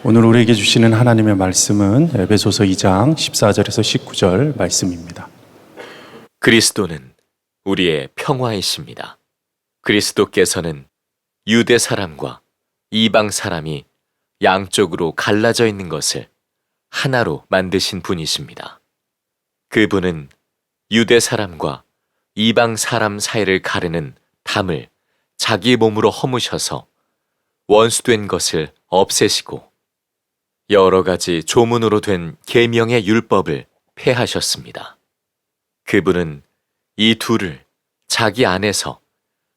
오늘 우리에게 주시는 하나님의 말씀은 에베소서 2장 14절에서 19절 말씀입니다. 그리스도는 우리의 평화이십니다. 그리스도께서는 유대 사람과 이방 사람이 양쪽으로 갈라져 있는 것을 하나로 만드신 분이십니다. 그분은 유대 사람과 이방 사람 사이를 가르는 담을 자기 몸으로 허무셔서 원수된 것을 없애시고 여러 가지 조문으로 된 계명의 율법을 폐하셨습니다. 그분은 이 둘을 자기 안에서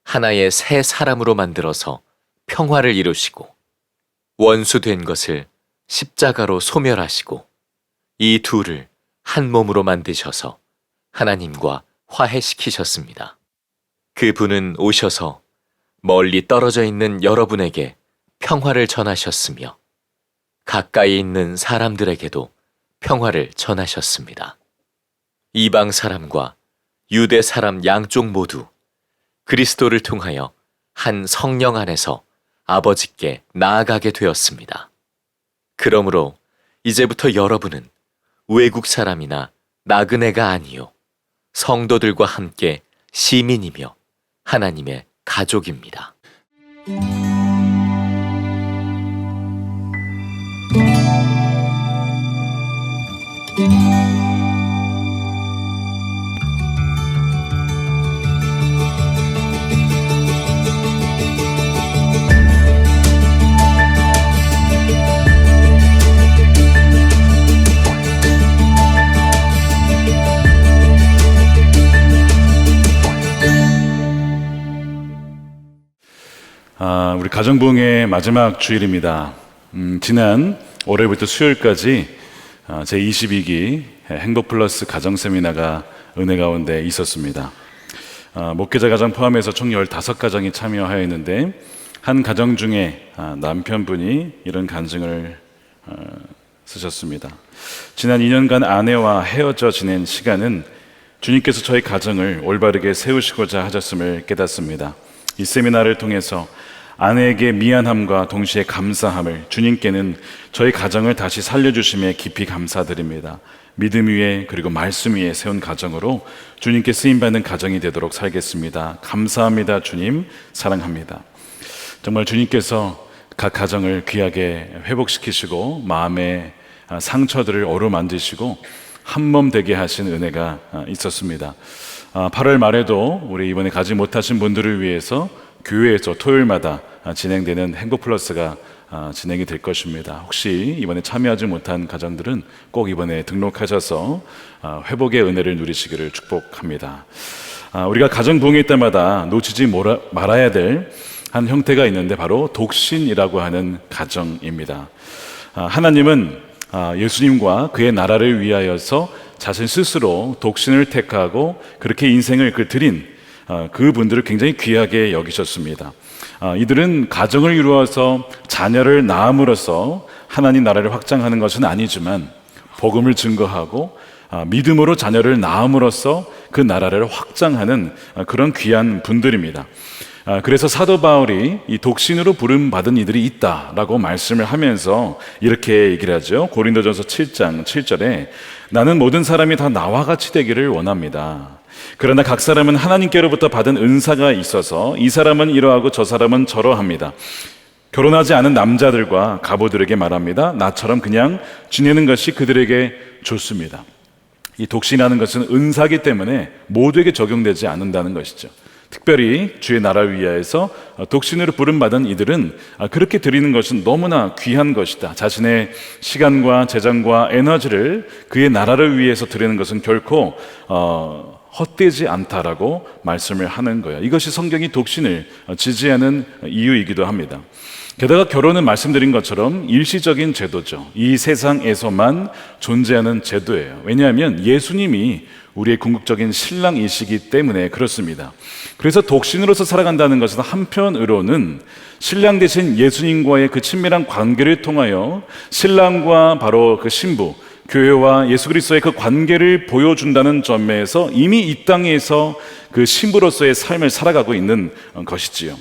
하나의 새 사람으로 만들어서 평화를 이루시고 원수된 것을 십자가로 소멸하시고 이 둘을 한 몸으로 만드셔서 하나님과 화해시키셨습니다. 그분은 오셔서 멀리 떨어져 있는 여러분에게 평화를 전하셨으며 가까이 있는 사람들에게도 평화를 전하셨습니다. 이방 사람과 유대 사람 양쪽 모두 그리스도를 통하여 한 성령 안에서 아버지께 나아가게 되었습니다. 그러므로 이제부터 여러분은 외국 사람이나 나그네가 아니요 성도들과 함께 시민이며 하나님의 가족입니다. 우리 가정부흥의 마지막 주일입니다. 지난 월요일부터 수요일까지 제22기 행복플러스 가정세미나가 은혜 가운데 있었습니다. 목회자 가정 포함해서 총 15가정이 참여하였는데 한 가정 중에 남편분이 이런 간증을 쓰셨습니다. 지난 2년간 아내와 헤어져 지낸 시간은 주님께서 저희 가정을 올바르게 세우시고자 하셨음을 깨닫습니다. 이 세미나를 통해서 아내에게 미안함과 동시에 감사함을 주님께는 저희 가정을 다시 살려주심에 깊이 감사드립니다. 믿음 위에 그리고 말씀 위에 세운 가정으로 주님께 쓰임받는 가정이 되도록 살겠습니다. 감사합니다. 주님 사랑합니다. 정말 주님께서 각 가정을 귀하게 회복시키시고 마음의 상처들을 어루만지시고 한몸 되게 하신 은혜가 있었습니다. 8월 말에도 우리 이번에 가지 못하신 분들을 위해서 교회에서 토요일마다 진행되는 행복플러스가 진행이 될 것입니다. 혹시 이번에 참여하지 못한 가정들은 꼭 이번에 등록하셔서 회복의 은혜를 누리시기를 축복합니다. 우리가 가정 부흥회 때마다 놓치지 말아야 될 한 형태가 있는데 바로 독신이라고 하는 가정입니다. 하나님은 예수님과 그의 나라를 위하여서 자신 스스로 독신을 택하고 그렇게 인생을 드린 그분들을 굉장히 귀하게 여기셨습니다. 이들은 가정을 이루어서 자녀를 낳음으로써 하나님 나라를 확장하는 것은 아니지만 복음을 증거하고 믿음으로 자녀를 낳음으로써 그 나라를 확장하는 그런 귀한 분들입니다. 그래서 사도 바울이 이 독신으로 부름받은 이들이 있다라고 말씀을 하면서 이렇게 얘기를 하죠. 고린도전서 7장 7절에 나는 모든 사람이 다 나와 같이 되기를 원합니다. 그러나 각 사람은 하나님께로부터 받은 은사가 있어서 이 사람은 이러하고 저 사람은 저러합니다. 결혼하지 않은 남자들과 가부들에게 말합니다. 나처럼 그냥 지내는 것이 그들에게 좋습니다. 이 독신이라는 것은 은사기 때문에 모두에게 적용되지 않는다는 것이죠. 특별히 주의 나라를 위하여서 독신으로 부름받은 이들은 그렇게 드리는 것은 너무나 귀한 것이다. 자신의 시간과 재정과 에너지를 그의 나라를 위해서 드리는 것은 결코 헛되지 않다라고 말씀을 하는 거예요. 이것이 성경이 독신을 지지하는 이유이기도 합니다. 게다가 결혼은 말씀드린 것처럼 일시적인 제도죠. 이 세상에서만 존재하는 제도예요. 왜냐하면 예수님이 우리의 궁극적인 신랑이시기 때문에 그렇습니다. 그래서 독신으로서 살아간다는 것은 한편으로는 신랑 대신 예수님과의 그 친밀한 관계를 통하여 신랑과 바로 그 신부, 교회와 예수 그리스도의 그 관계를 보여준다는 점에서 이미 이 땅에서 그 신부로서의 삶을 살아가고 있는 것이지요.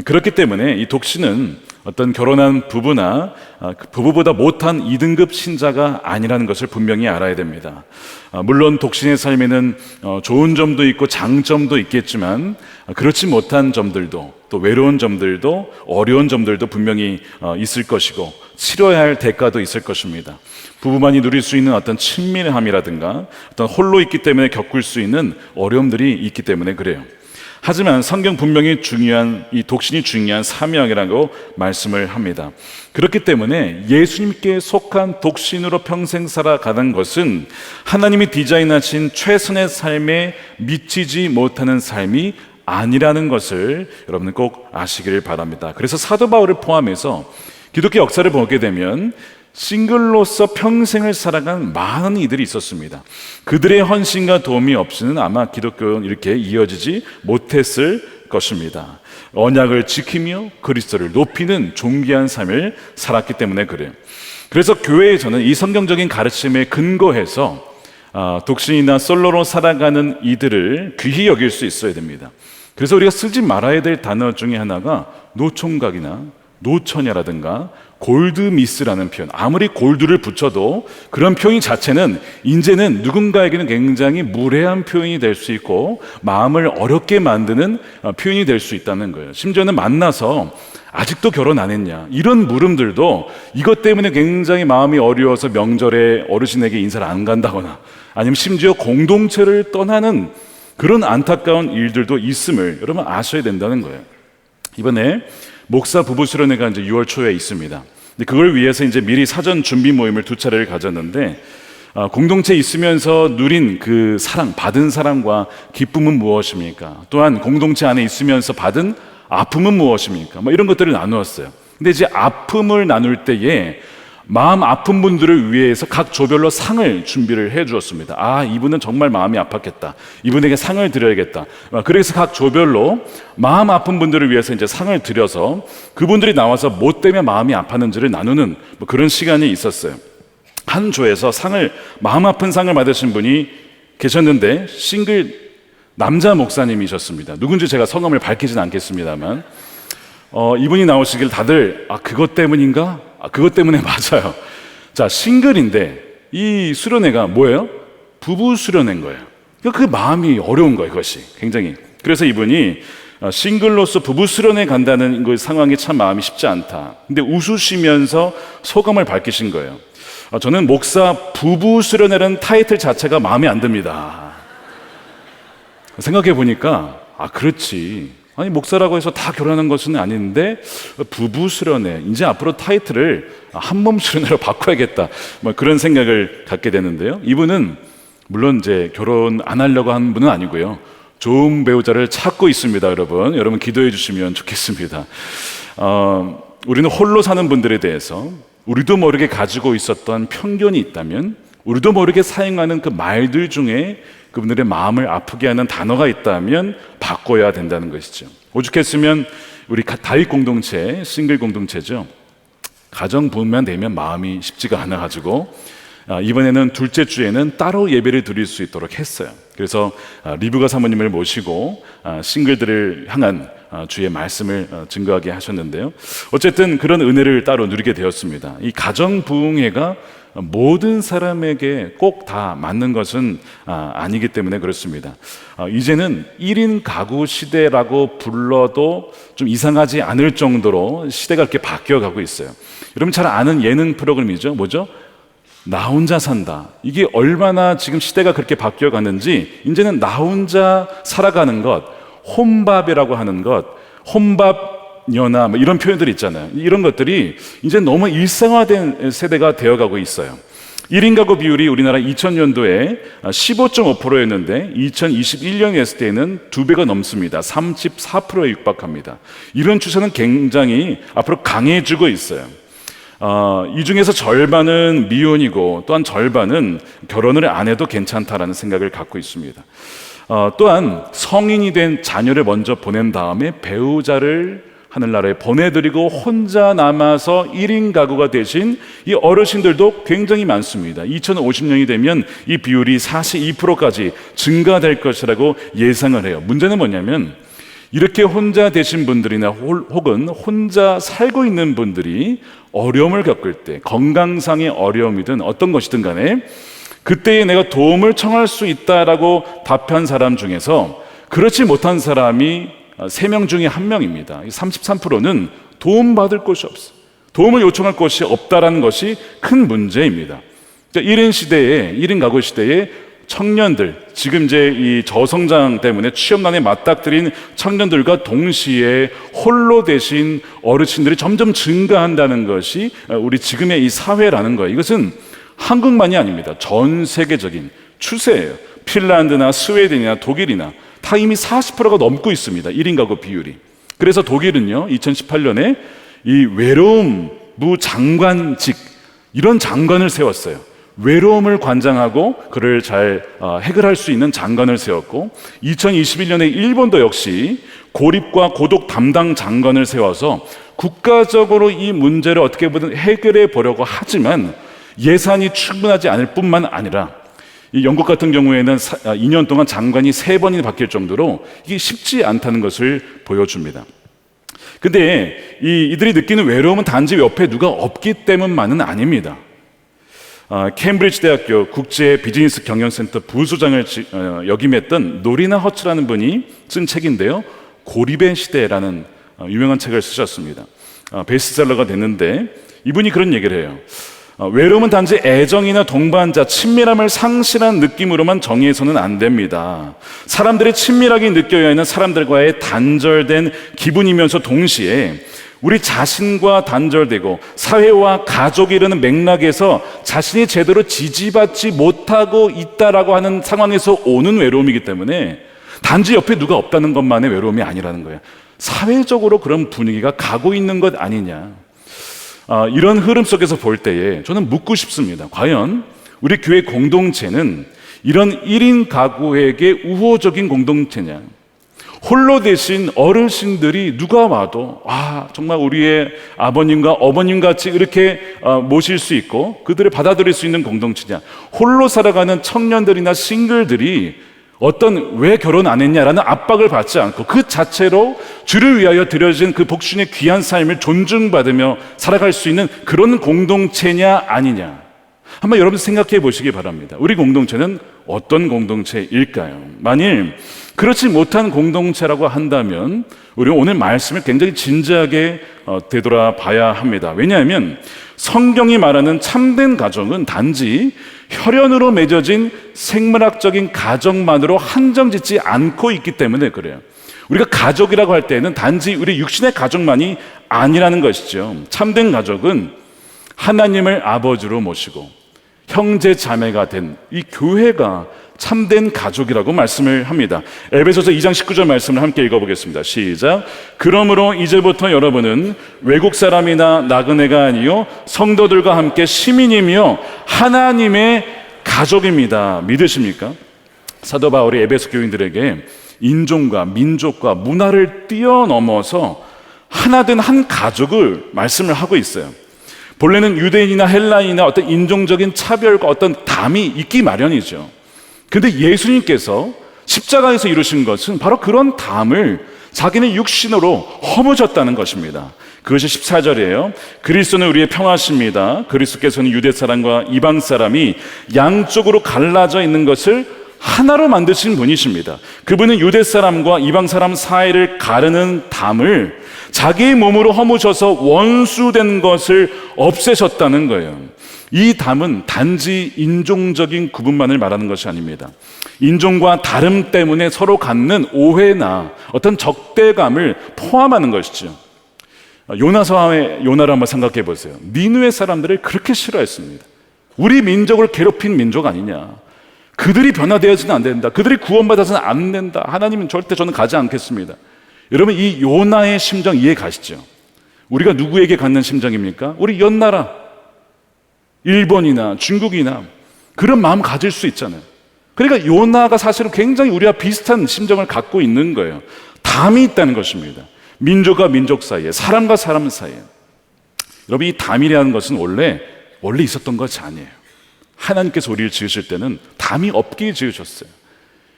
그렇기 때문에 이 독신은 어떤 결혼한 부부나 그 부부보다 못한 2등급 신자가 아니라는 것을 분명히 알아야 됩니다. 물론 독신의 삶에는 좋은 점도 있고 장점도 있겠지만 그렇지 못한 점들도, 또 외로운 점들도, 어려운 점들도 분명히 있을 것이고 치러야 할 대가도 있을 것입니다. 부부만이 누릴 수 있는 어떤 친밀함이라든가 어떤 홀로 있기 때문에 겪을 수 있는 어려움들이 있기 때문에 그래요. 하지만 성경 분명히 이 독신이 중요한 사명이라고 말씀을 합니다. 그렇기 때문에 예수님께 속한 독신으로 평생 살아가는 것은 하나님이 디자인하신 최선의 삶에 미치지 못하는 삶이 아니라는 것을 여러분은 꼭 아시기를 바랍니다. 그래서 사도 바울을 포함해서 기독교 역사를 보게 되면 싱글로서 평생을 살아간 많은 이들이 있었습니다. 그들의 헌신과 도움이 없이는 아마 기독교는 이렇게 이어지지 못했을 것입니다. 언약을 지키며 그리스도를 높이는 존귀한 삶을 살았기 때문에 그래요. 그래서 교회에서는 이 성경적인 가르침에 근거해서 독신이나 솔로로 살아가는 이들을 귀히 여길 수 있어야 됩니다. 그래서 우리가 쓰지 말아야 될 단어 중에 하나가 노총각이나 노처녀라든가 골드미스라는 표현, 아무리 골드를 붙여도 그런 표현 자체는 이제는 누군가에게는 굉장히 무례한 표현이 될 수 있고 마음을 어렵게 만드는 표현이 될 수 있다는 거예요. 심지어는 만나서 아직도 결혼 안 했냐 이런 물음들도 이것 때문에 굉장히 마음이 어려워서 명절에 어르신에게 인사를 안 간다거나 아니면 심지어 공동체를 떠나는 그런 안타까운 일들도 있음을 여러분 아셔야 된다는 거예요. 이번에 목사 부부 수련회가 이제 6월 초에 있습니다. 근데 그걸 위해서 이제 미리 사전 준비 모임을 2차례를 가졌는데 공동체에 있으면서 누린 그 사랑, 받은 사랑과 기쁨은 무엇입니까? 또한 공동체 안에 있으면서 받은 아픔은 무엇입니까? 뭐 이런 것들을 나누었어요. 근데 이제 아픔을 나눌 때에 마음 아픈 분들을 위해서 각 조별로 상을 준비를 해 주었습니다. 이분은 정말 마음이 아팠겠다. 이분에게 상을 드려야겠다. 그래서 각 조별로 마음 아픈 분들을 위해서 이제 상을 드려서 그분들이 나와서 뭐 때문에 마음이 아팠는지를 나누는 그런 시간이 있었어요. 한 조에서 마음 아픈 상을 받으신 분이 계셨는데 싱글 남자 목사님이셨습니다. 누군지 제가 성함을 밝히진 않겠습니다만 이분이 나오시길 다들 그것 때문인가? 그것 때문에 맞아요. 자, 싱글인데 이 수련회가 뭐예요? 부부 수련회인 거예요. 그 마음이 어려운 거예요, 그것이 굉장히. 그래서 이분이 싱글로서 부부 수련회 간다는 그 상황이 참 마음이 쉽지 않다. 근데 웃으시면서 소감을 밝히신 거예요. 저는 목사 부부 수련회라는 타이틀 자체가 마음에 안 듭니다. 생각해 보니까 그렇지. 아니 목사라고 해서 다 결혼하는 것은 아닌데 부부 수련회 이제 앞으로 타이틀을 한몸 수련회로 바꿔야겠다 그런 생각을 갖게 되는데요. 이분은 물론 이제 결혼 안 하려고 하는 분은 아니고요. 좋은 배우자를 찾고 있습니다. 여러분 기도해 주시면 좋겠습니다. 우리는 홀로 사는 분들에 대해서 우리도 모르게 가지고 있었던 편견이 있다면 우리도 모르게 사용하는 그 말들 중에 그분들의 마음을 아프게 하는 단어가 있다면 바꿔야 된다는 것이죠. 오죽했으면 우리 다윗 공동체, 싱글 공동체죠. 가정 부부만 되면 마음이 쉽지가 않아가지고 이번에는 둘째 주에는 따로 예배를 드릴 수 있도록 했어요. 그래서 리브가 사모님을 모시고 싱글들을 향한 주의 말씀을 증거하게 하셨는데요. 어쨌든 그런 은혜를 따로 누리게 되었습니다. 이 가정 부흥회가 모든 사람에게 꼭 다 맞는 것은 아니기 때문에 그렇습니다. 이제는 1인 가구 시대라고 불러도 좀 이상하지 않을 정도로 시대가 이렇게 바뀌어가고 있어요. 여러분 잘 아는 예능 프로그램이죠. 뭐죠? 나 혼자 산다. 이게 얼마나 지금 시대가 그렇게 바뀌어가는지 이제는 나 혼자 살아가는 것, 혼밥이라고 하는 것, 혼밥녀나 이런 표현들이 있잖아요. 이런 것들이 이제 너무 일상화된 세대가 되어가고 있어요. 1인 가구 비율이 우리나라 2000년도에 15.5%였는데 2021년에 했을 때는 2배가 넘습니다. 34%에 육박합니다. 이런 추세는 굉장히 앞으로 강해지고 있어요. 이 중에서 절반은 미혼이고 또한 절반은 결혼을 안 해도 괜찮다라는 생각을 갖고 있습니다. 또한 성인이 된 자녀를 먼저 보낸 다음에 배우자를 하늘나라에 보내드리고 혼자 남아서 1인 가구가 되신 이 어르신들도 굉장히 많습니다. 2050년이 되면 이 비율이 42%까지 증가될 것이라고 예상을 해요. 문제는 뭐냐면 이렇게 혼자 되신 분들이나 혹은 혼자 살고 있는 분들이 어려움을 겪을 때, 건강상의 어려움이든 어떤 것이든 간에 그때에 내가 도움을 청할 수 있다라고 답한 사람 중에서 그렇지 못한 사람이 3명 중에 1명입니다. 33%는 도움받을 곳이 없어요. 도움을 요청할 곳이 없다라는 것이 큰 문제입니다. 1인 시대에, 1인 가구 시대에 청년들, 지금 이제 이 저성장 때문에 취업난에 맞닥뜨린 청년들과 동시에 홀로 되신 어르신들이 점점 증가한다는 것이 우리 지금의 이 사회라는 거예요. 이것은 한국만이 아닙니다. 전 세계적인 추세예요. 핀란드나 스웨덴이나 독일이나 다 이미 40%가 넘고 있습니다. 1인 가구 비율이. 그래서 독일은요, 2018년에 이 외로움 무장관직, 이런 장관을 세웠어요. 외로움을 관장하고 그를 잘 해결할 수 있는 장관을 세웠고, 2021년에 일본도 역시 고립과 고독 담당 장관을 세워서 국가적으로 이 문제를 어떻게 보든 해결해 보려고 하지만 예산이 충분하지 않을 뿐만 아니라 이 영국 같은 경우에는 2년 동안 장관이 3번이나 바뀔 정도로 이게 쉽지 않다는 것을 보여줍니다. 근데 이들이 느끼는 외로움은 단지 옆에 누가 없기 때문만은 아닙니다. 케임브리지 대학교 국제 비즈니스 경영센터 부소장을 역임했던 노리나 허츠라는 분이 쓴 책인데요, 고립의 시대라는 유명한 책을 쓰셨습니다. 베스트셀러가 됐는데 이분이 그런 얘기를 해요. 외로움은 단지 애정이나 동반자, 친밀함을 상실한 느낌으로만 정의해서는 안 됩니다. 사람들이 친밀하게 느껴야 하는 사람들과의 단절된 기분이면서 동시에 우리 자신과 단절되고 사회와 가족이 이르는 맥락에서 자신이 제대로 지지받지 못하고 있다라고 하는 상황에서 오는 외로움이기 때문에 단지 옆에 누가 없다는 것만의 외로움이 아니라는 거예요. 사회적으로 그런 분위기가 가고 있는 것 아니냐. 이런 흐름 속에서 볼 때에 저는 묻고 싶습니다. 과연 우리 교회 공동체는 이런 1인 가구에게 우호적인 공동체냐? 홀로 되신 어르신들이 누가 와도 정말 우리의 아버님과 어머님 같이 이렇게 모실 수 있고 그들을 받아들일 수 있는 공동체냐? 홀로 살아가는 청년들이나 싱글들이 왜 결혼 안 했냐라는 압박을 받지 않고 그 자체로 주를 위하여 드려진 그 복신의 귀한 삶을 존중받으며 살아갈 수 있는 그런 공동체냐 아니냐, 한번 여러분 생각해 보시기 바랍니다. 우리 공동체는 어떤 공동체일까요? 만일 그렇지 못한 공동체라고 한다면 우리는 오늘 말씀을 굉장히 진지하게 되돌아봐야 합니다. 왜냐하면 성경이 말하는 참된 가정은 단지 혈연으로 맺어진 생물학적인 가정만으로 한정짓지 않고 있기 때문에 그래요. 우리가 가족이라고 할 때는 단지 우리 육신의 가족만이 아니라는 것이죠. 참된 가족은 하나님을 아버지로 모시고 형제 자매가 된 이 교회가 참된 가족이라고 말씀을 합니다. 에베소서 2장 19절 말씀을 함께 읽어보겠습니다. 시작. 그러므로 이제부터 여러분은 외국 사람이나 나그네가 아니요 성도들과 함께 시민이며 하나님의 가족입니다. 믿으십니까? 사도 바울이 에베소 교인들에게 인종과 민족과 문화를 뛰어넘어서 하나 된 한 가족을 말씀을 하고 있어요. 본래는 유대인이나 헬라인이나 어떤 인종적인 차별과 어떤 담이 있기 마련이죠. 그런데 예수님께서 십자가에서 이루신 것은 바로 그런 담을 자기는 육신으로 허무셨다는 것입니다. 그것이 14절이에요. 그리스도는 우리의 평화십니다. 그리스도께서는 유대 사람과 이방 사람이 양쪽으로 갈라져 있는 것을 하나로 만드신 분이십니다. 그분은 유대 사람과 이방 사람 사이를 가르는 담을 자기의 몸으로 허무셔서 원수된 것을 없애셨다는 거예요. 이 담은 단지 인종적인 구분만을 말하는 것이 아닙니다. 인종과 다름 때문에 서로 갖는 오해나 어떤 적대감을 포함하는 것이죠. 요나서의 요나를 한번 생각해 보세요. 니느웨 사람들을 그렇게 싫어했습니다. 우리 민족을 괴롭힌 민족 아니냐, 그들이 변화되어서는 안 된다, 그들이 구원받아서는 안 된다, 하나님은 절대 저는 가지 않겠습니다. 여러분, 이 요나의 심정 이해 가시죠? 우리가 누구에게 갖는 심정입니까? 우리 옆나라 일본이나 중국이나 그런 마음 가질 수 있잖아요. 그러니까 요나가 사실은 굉장히 우리와 비슷한 심정을 갖고 있는 거예요. 담이 있다는 것입니다. 민족과 민족 사이에, 사람과 사람 사이에. 여러분, 이 담이라는 것은 원래 있었던 것이 아니에요. 하나님께서 우리를 지으실 때는 담이 없게 지으셨어요.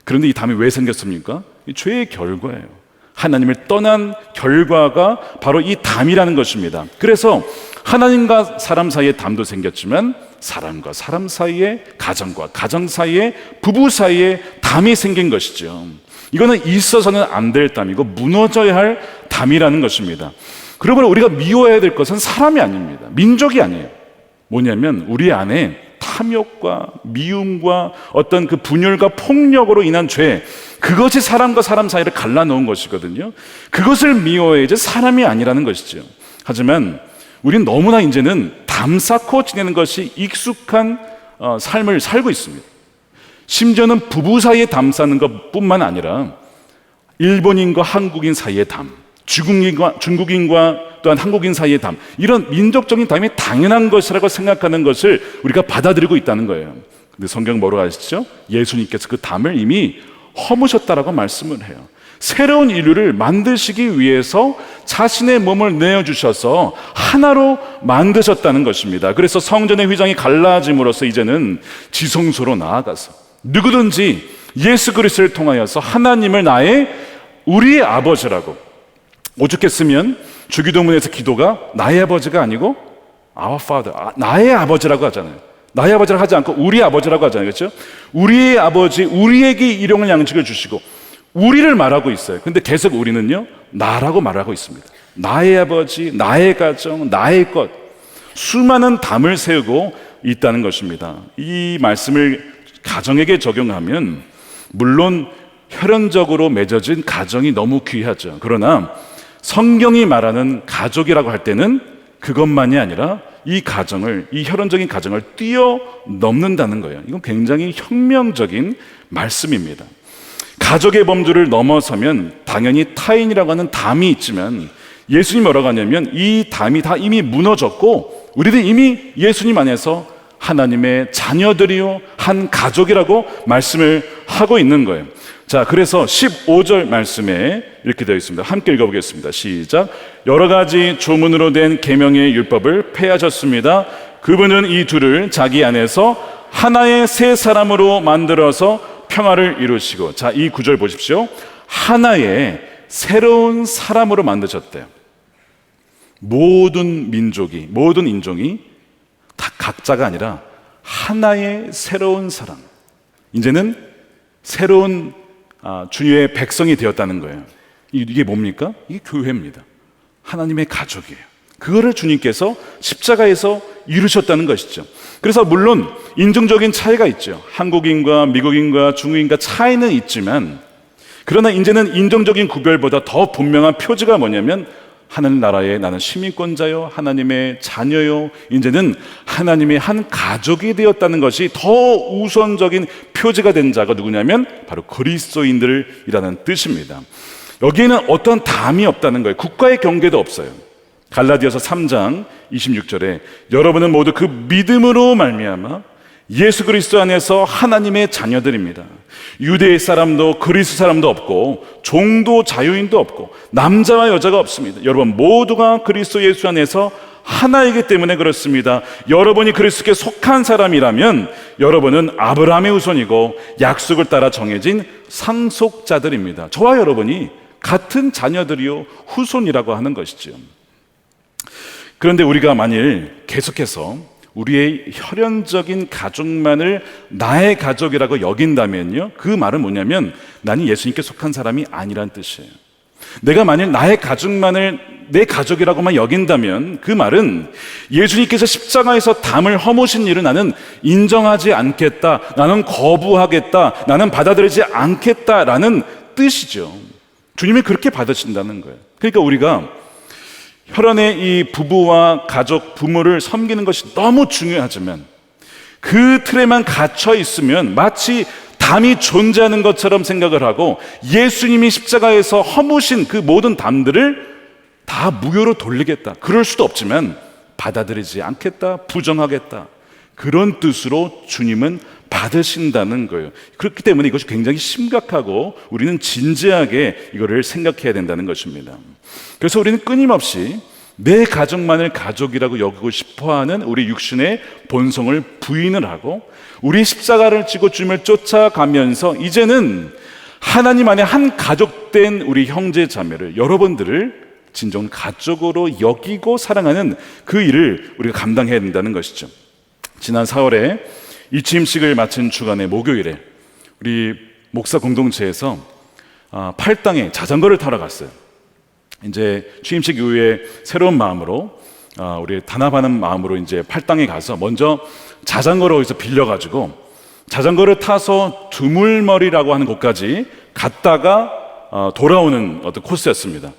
그런데 이 담이 왜 생겼습니까? 이 죄의 결과예요. 하나님을 떠난 결과가 바로 이 담이라는 것입니다. 그래서 하나님과 사람 사이에 담도 생겼지만 사람과 사람 사이에, 가정과 가정 사이에, 부부 사이에 담이 생긴 것이죠. 이거는 있어서는 안 될 담이고 무너져야 할 담이라는 것입니다. 그러므로 우리가 미워해야 될 것은 사람이 아닙니다. 민족이 아니에요. 뭐냐면 우리 안에 탐욕과 미움과 어떤 그 분열과 폭력으로 인한 죄, 그것이 사람과 사람 사이를 갈라놓은 것이거든요. 그것을 미워해야지 사람이 아니라는 것이죠. 하지만 우리는 너무나 이제는 담 쌓고 지내는 것이 익숙한 삶을 살고 있습니다. 심지어는 부부 사이에 담 쌓는 것뿐만 아니라 일본인과 한국인 사이의 담, 중국인과 또한 한국인 사이의 담, 이런 민족적인 담이 당연한 것이라고 생각하는 것을 우리가 받아들이고 있다는 거예요. 근데 성경 뭐라고 하시죠? 예수님께서 그 담을 이미 허무셨다라고 말씀을 해요. 새로운 인류를 만드시기 위해서 자신의 몸을 내어주셔서 하나로 만드셨다는 것입니다. 그래서 성전의 휘장이 갈라짐으로써 이제는 지성소로 나아가서 누구든지 예수 그리스도를 통하여서 하나님을 우리의 아버지라고, 오죽했으면 주기도문에서 기도가 나의 아버지가 아니고 Our Father, 나의 아버지라고 하잖아요. 나의 아버지라고 하지 않고 우리 아버지라고 하잖아요. 그렇죠? 우리의 아버지, 우리에게 일용할 양식을 주시고 우리를 말하고 있어요. 근데 계속 우리는요, 나라고 말하고 있습니다. 나의 아버지, 나의 가정, 나의 것, 수많은 담을 세우고 있다는 것입니다. 이 말씀을 가정에게 적용하면 물론 혈연적으로 맺어진 가정이 너무 귀하죠. 그러나 성경이 말하는 가족이라고 할 때는 그것만이 아니라 이 혈연적인 가정을 뛰어넘는다는 거예요. 이건 굉장히 혁명적인 말씀입니다. 가족의 범주를 넘어서면 당연히 타인이라고 하는 담이 있지만 예수님 뭐라고 하냐면 이 담이 다 이미 무너졌고 우리는 이미 예수님 안에서 하나님의 자녀들이요 한 가족이라고 말씀을 하고 있는 거예요. 자, 그래서 15절 말씀에 이렇게 되어 있습니다. 함께 읽어보겠습니다. 시작. 여러 가지 조문으로 된 계명의 율법을 폐하셨습니다. 그분은 이 둘을 자기 안에서 하나의 새 사람으로 만들어서 평화를 이루시고, 자, 이 구절 보십시오. 하나의 새로운 사람으로 만드셨대요. 모든 민족이, 모든 인종이 다 각자가 아니라 하나의 새로운 사람, 이제는 새로운 주님의 백성이 되었다는 거예요. 이게 뭡니까? 이게 교회입니다. 하나님의 가족이에요. 그거를 주님께서 십자가에서 이루셨다는 것이죠. 그래서 물론 인종적인 차이가 있죠. 한국인과 미국인과 중국인과 차이는 있지만, 그러나 이제는 인종적인 구별보다 더 분명한 표지가 뭐냐면 하나님 나라에 나는 시민권자요, 하나님의 자녀요, 이제는 하나님의 한 가족이 되었다는 것이 더 우선적인 표지가 된 자가 누구냐면 바로 그리스도인들이라는 뜻입니다. 여기에는 어떤 담이 없다는 거예요. 국가의 경계도 없어요. 갈라디아서 3장 26절에 여러분은 모두 그 믿음으로 말미암아 예수 그리스도 안에서 하나님의 자녀들입니다. 유대 사람도 그리스 사람도 없고 종도 자유인도 없고 남자와 여자가 없습니다. 여러분 모두가 그리스도 예수 안에서 하나이기 때문에 그렇습니다. 여러분이 그리스도께 속한 사람이라면 여러분은 아브라함의 후손이고 약속을 따라 정해진 상속자들입니다. 저와 여러분이 같은 자녀들이요 후손이라고 하는 것이죠. 그런데 우리가 만일 계속해서 우리의 혈연적인 가족만을 나의 가족이라고 여긴다면요, 그 말은 뭐냐면 나는 예수님께 속한 사람이 아니란 뜻이에요. 내가 만일 나의 가족만을 내 가족이라고만 여긴다면 그 말은 예수님께서 십자가에서 담을 허무신 일을 나는 인정하지 않겠다, 나는 거부하겠다, 나는 받아들이지 않겠다라는 뜻이죠. 주님이 그렇게 받으신다는 거예요. 그러니까 우리가 혈연의 이 부부와 가족, 부모를 섬기는 것이 너무 중요하지만 그 틀에만 갇혀 있으면 마치 담이 존재하는 것처럼 생각을 하고 예수님이 십자가에서 허무신 그 모든 담들을 다 무효로 돌리겠다, 그럴 수도 없지만 받아들이지 않겠다, 부정하겠다, 그런 뜻으로 주님은 받으신다는 거예요. 그렇기 때문에 이것이 굉장히 심각하고 우리는 진지하게 이거를 생각해야 된다는 것입니다. 그래서 우리는 끊임없이 내 가족만을 가족이라고 여기고 싶어하는 우리 육신의 본성을 부인을 하고 우리 십자가를 지고 주님을 쫓아가면서 이제는 하나님 안에 한 가족된 우리 형제 자매를, 여러분들을 진정 가족으로 여기고 사랑하는 그 일을 우리가 감당해야 된다는 것이죠. 지난 4월에 이 취임식을 마친 주간의 목요일에 우리 목사 공동체에서 팔당에 자전거를 타러 갔어요. 이제 취임식 이후에 새로운 마음으로 우리 단합하는 마음으로 이제 팔당에 가서 먼저 자전거를 어디서 빌려가지고 자전거를 타서 두물머리라고 하는 곳까지 갔다가 돌아오는 어떤 코스였습니다.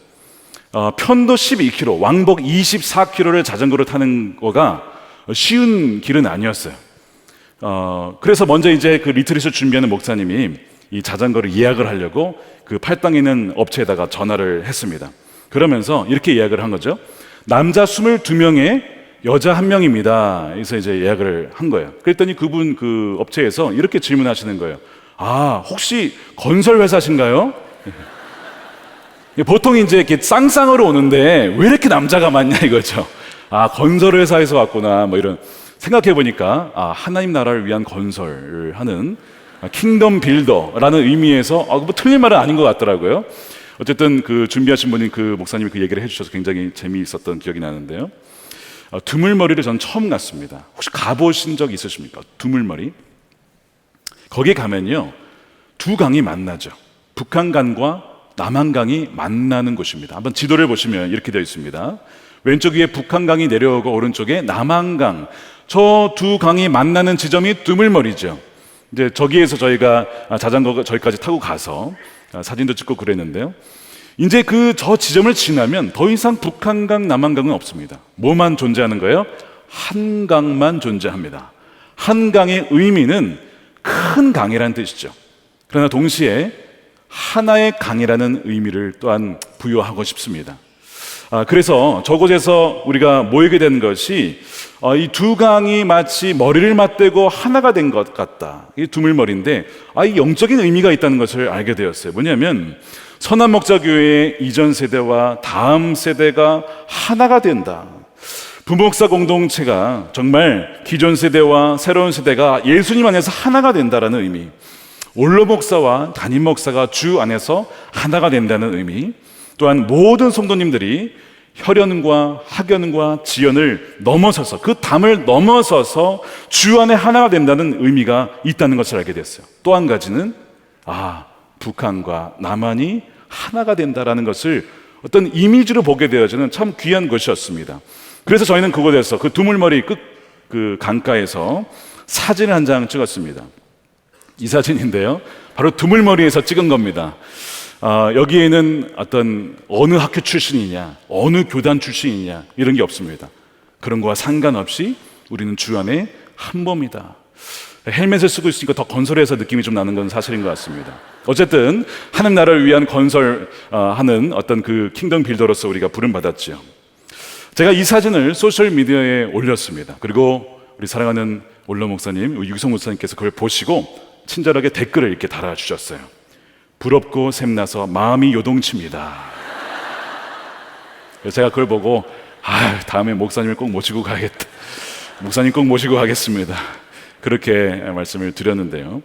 편도 12km, 왕복 24km를 자전거를 타는 거가 쉬운 길은 아니었어요. 그래서 먼저 이제 그 리트릿을 준비하는 목사님이 이 자전거를 예약을 하려고 그 팔당에 있는 업체에다가 전화를 했습니다. 그러면서 이렇게 예약을 한 거죠. 남자 22명에 여자 1명입니다. 그래서 이제 예약을 한 거예요. 그랬더니 그분 그 업체에서 이렇게 질문하시는 거예요. 혹시 건설 회사신가요? 보통 이제 이렇게 쌍쌍으로 오는데 왜 이렇게 남자가 많냐 이거죠. 건설 회사에서 왔구나 뭐 이런 생각해 보니까 하나님 나라를 위한 건설을 하는 킹덤 빌더라는 의미에서 뭐 틀린 말은 아닌 것 같더라고요. 어쨌든 그 준비하신 분이 그 목사님이 그 얘기를 해주셔서 굉장히 재미있었던 기억이 나는데요. 두물머리를 전 처음 갔습니다. 혹시 가보신 적 있으십니까? 두물머리. 거기 가면요 두 강이 만나죠. 북한강과 남한강이 만나는 곳입니다. 한번 지도를 보시면 이렇게 되어 있습니다. 왼쪽 위에 북한강이 내려오고 오른쪽에 남한강, 저 두 강이 만나는 지점이 두물머리죠. 이제 저기에서 저희가 자전거 저기까지 타고 가서 사진도 찍고 그랬는데요. 이제 저 지점을 지나면 더 이상 북한강, 남한강은 없습니다. 뭐만 존재하는 거예요? 한강만 존재합니다. 한강의 의미는 큰 강이라는 뜻이죠. 그러나 동시에 하나의 강이라는 의미를 또한 부여하고 싶습니다. 그래서 저곳에서 우리가 모이게 된 것이 이 두 강이 마치 머리를 맞대고 하나가 된 것 같다. 이 두물머리인데 이 영적인 의미가 있다는 것을 알게 되었어요. 뭐냐면 선한목자교회의 이전 세대와 다음 세대가 하나가 된다. 부목사 공동체가 정말 기존 세대와 새로운 세대가 예수님 안에서 하나가 된다라는 의미, 원로 목사와 담임 목사가 주 안에서 하나가 된다는 의미, 또한 모든 성도님들이 혈연과 학연과 지연을 넘어서서 그 담을 넘어서서 주 안에 하나가 된다는 의미가 있다는 것을 알게 됐어요. 또 한 가지는 북한과 남한이 하나가 된다라는 것을 어떤 이미지로 보게 되어지는 참 귀한 것이었습니다. 그래서 저희는 그곳에서 그 두물머리 그 강가에서 사진을 한 장 찍었습니다. 이 사진인데요, 바로 두물머리에서 찍은 겁니다. 여기에는 어느 학교 출신이냐, 어느 교단 출신이냐 이런 게 없습니다. 그런 거와 상관없이 우리는 주 안에 한 몸이다. 헬멧을 쓰고 있으니까 더 건설해서 느낌이 좀 나는 건 사실인 것 같습니다. 어쨌든 하나님 나라를 위한 건설하는 어떤 그 킹덤 빌더로서 우리가 부름받았죠. 제가 이 사진을 소셜 미디어에 올렸습니다. 그리고 우리 사랑하는 원로 목사님 유기성 목사님께서 그걸 보시고 친절하게 댓글을 이렇게 달아주셨어요. 부럽고 샘나서 마음이 요동칩니다. 그래서 제가 그걸 보고 다음에 목사님을 꼭 모시고 가야겠다. 목사님 꼭 모시고 가겠습니다. 그렇게 말씀을 드렸는데요.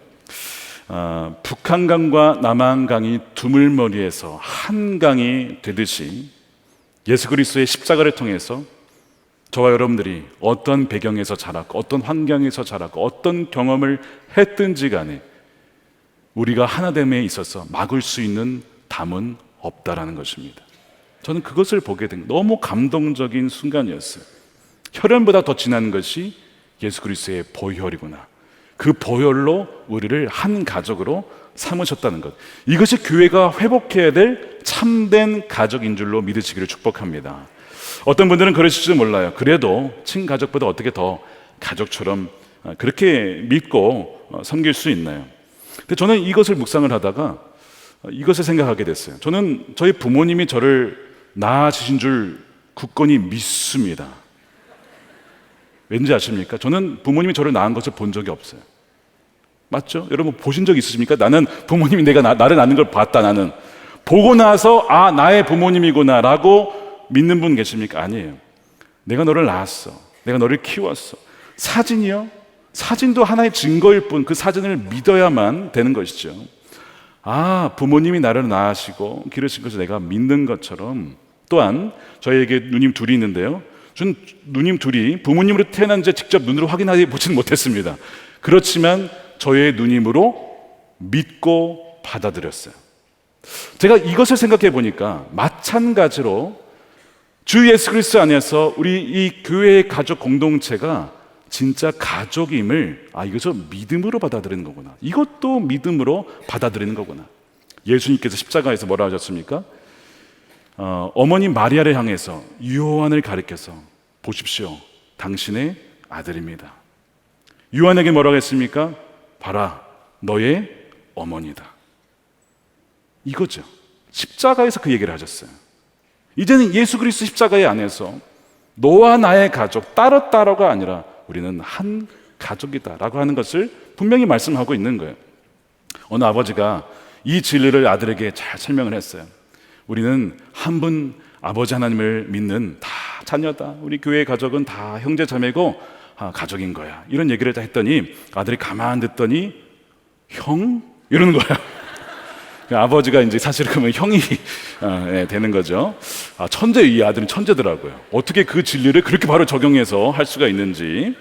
북한강과 남한강이 두물머리에서 한 강이 되듯이 예수 그리스도의 십자가를 통해서 저와 여러분들이 어떤 배경에서 자랐고 어떤 환경에서 자랐고 어떤 경험을 했든지 간에 우리가 하나됨에 있어서 막을 수 있는 담은 없다라는 것입니다. 저는 그것을 보게 된 너무 감동적인 순간이었어요. 혈연보다 더 진한 것이 예수 그리스도의 보혈이구나. 그 보혈로 우리를 한 가족으로 삼으셨다는 것, 이것이 교회가 회복해야 될 참된 가족인 줄로 믿으시기를 축복합니다. 어떤 분들은 그러실지도 몰라요. 그래도 친가족보다 어떻게 더 가족처럼 그렇게 믿고 섬길 수 있나요? 근데 저는 이것을 묵상을 하다가 이것을 생각하게 됐어요. 저는 저희 부모님이 저를 낳아주신 줄 굳건히 믿습니다. 왠지 아십니까? 저는 부모님이 저를 낳은 것을 본 적이 없어요. 맞죠? 여러분 보신 적 있으십니까? 나는 부모님이 나를 낳는 걸 봤다. 나는 보고 나서 나의 부모님이구나 라고 믿는 분 계십니까? 아니에요. 내가 너를 낳았어. 내가 너를 키웠어. 사진이요? 사진도 하나의 증거일 뿐 그 사진을 믿어야만 되는 것이죠. 부모님이 나를 낳으시고 기르신 것을 내가 믿는 것처럼 또한 저에게 누님 둘이 있는데요. 전 누님 둘이 부모님으로 태어난 지 직접 눈으로 확인하지 보지는 못했습니다. 그렇지만 저의 누님으로 믿고 받아들였어요. 제가 이것을 생각해 보니까 마찬가지로 주 예수 그리스도 안에서 우리 이 교회의 가족 공동체가 진짜 가족임을 이것을 믿음으로 받아들이는 거구나. 이것도 믿음으로 받아들이는 거구나. 예수님께서 십자가에서 뭐라 하셨습니까? 어머니 마리아를 향해서 요한을 가리켜서 보십시오. 당신의 아들입니다. 요한에게 뭐라고 했습니까? 봐라, 너의 어머니다. 이거죠. 십자가에서 그 얘기를 하셨어요. 이제는 예수 그리스도 십자가의 안에서 너와 나의 가족, 따로따로가 아니라 우리는 한 가족이다라고 하는 것을 분명히 말씀하고 있는 거예요. 어느 아버지가 이 진리를 아들에게 잘 설명을 했어요. 우리는 한 분 아버지 하나님을 믿는 다 자녀다. 우리 교회의 가족은 다 형제 자매고 가족인 거야. 이런 얘기를 다 했더니 아들이 가만 듣더니 형? 이러는 거야. 아버지가 이제 사실 그러면 형이 되는 거죠. 천재, 이 아들은 천재더라고요. 어떻게 그 진리를 그렇게 바로 적용해서 할 수가 있는지.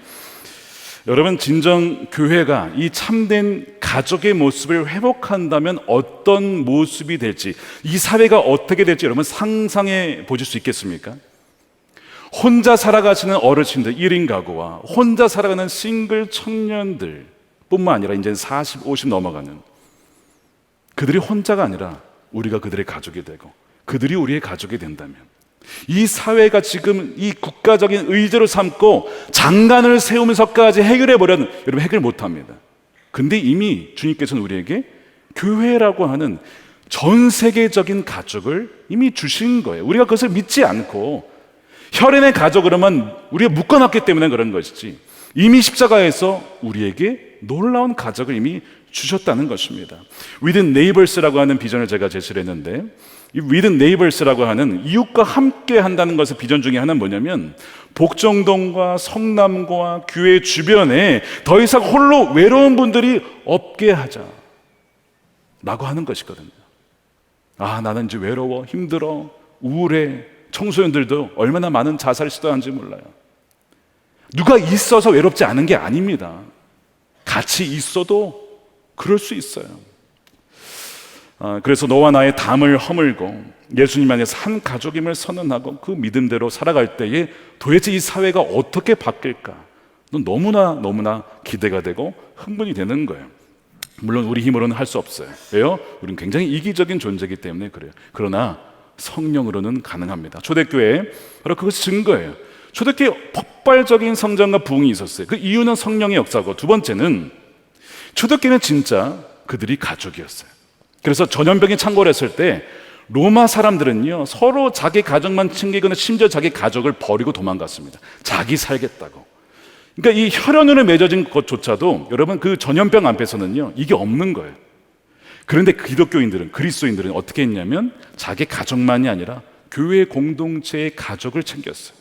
여러분, 진정 교회가 이 참된 가족의 모습을 회복한다면 어떤 모습이 될지, 이 사회가 어떻게 될지 여러분 상상해 보실 수 있겠습니까? 혼자 살아가시는 어르신들 1인 가구와 혼자 살아가는 싱글 청년들 뿐만 아니라 이제 40, 50 넘어가는 그들이 혼자가 아니라 우리가 그들의 가족이 되고 그들이 우리의 가족이 된다면 이 사회가 지금 이 국가적인 의제로 삼고 장관을 세우면서까지 해결해 버려는, 여러분 해결 못합니다. 근데 이미 주님께서는 우리에게 교회라고 하는 전 세계적인 가족을 이미 주신 거예요. 우리가 그것을 믿지 않고 혈연의 가족으로만 우리가 묶어놨기 때문에 그런 것이지, 이미 십자가에서 우리에게 놀라운 가족을 이미 주셨다는 것입니다. With neighbors라고 하는 비전을 제가 제시를 했는데, 이 with neighbors라고 하는 이웃과 함께 한다는 것의 비전 중에 하나는 뭐냐면 복정동과 성남과 교회 주변에 더 이상 홀로 외로운 분들이 없게 하자 라고 하는 것이거든요. 나는 이제 외로워, 힘들어, 우울해. 청소년들도 얼마나 많은 자살을 시도하는지 몰라요. 누가 있어서 외롭지 않은 게 아닙니다. 같이 있어도 그럴 수 있어요. 그래서 너와 나의 담을 허물고 예수님 안에서 한 가족임을 선언하고 그 믿음대로 살아갈 때에 도대체 이 사회가 어떻게 바뀔까? 너무나 기대가 되고 흥분이 되는 거예요. 물론 우리 힘으로는 할 수 없어요. 왜요? 우리는 굉장히 이기적인 존재이기 때문에 그래요. 그러나 성령으로는 가능합니다. 초대교회 바로 그것이 증거예요. 초대교회 폭발적인 성장과 부흥이 있었어요. 그 이유는 성령의 역사고, 두 번째는 초대교회는 진짜 그들이 가족이었어요. 그래서 전염병이 창궐했을 때 로마 사람들은요 서로 자기 가족만 챙기거나 심지어 자기 가족을 버리고 도망갔습니다. 자기 살겠다고. 그러니까 이 혈연으로 맺어진 것조차도 여러분 그 전염병 앞에서는요 이게 없는 거예요. 그런데 기독교인들은, 그리스도인들은 어떻게 했냐면 자기 가족만이 아니라 교회 공동체의 가족을 챙겼어요.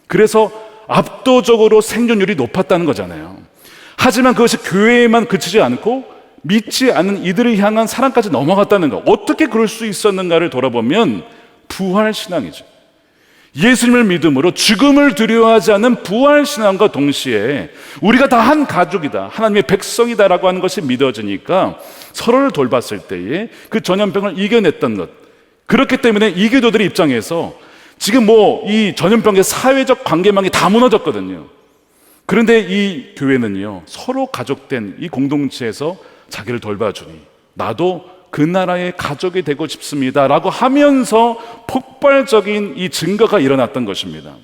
그래서 압도적으로 생존율이 높았다는 거잖아요. 하지만 그것이 교회에만 그치지 않고 믿지 않는 이들을 향한 사랑까지 넘어갔다는 거. 어떻게 그럴 수 있었는가를 돌아보면 부활신앙이죠. 예수님을 믿음으로 죽음을 두려워하지 않는 부활신앙과 동시에 우리가 다 한 가족이다, 하나님의 백성이다라고 하는 것이 믿어지니까 서로를 돌봤을 때에 그 전염병을 이겨냈던 것. 그렇기 때문에 이 교도들의 입장에서 지금 이 전염병의 사회적 관계망이 다 무너졌거든요. 그런데 이 교회는요 서로 가족된 이 공동체에서 자기를 돌봐주니 나도 그 나라의 가족이 되고 싶습니다 라고 하면서 폭발적인 이 증거가 일어났던 것입니다.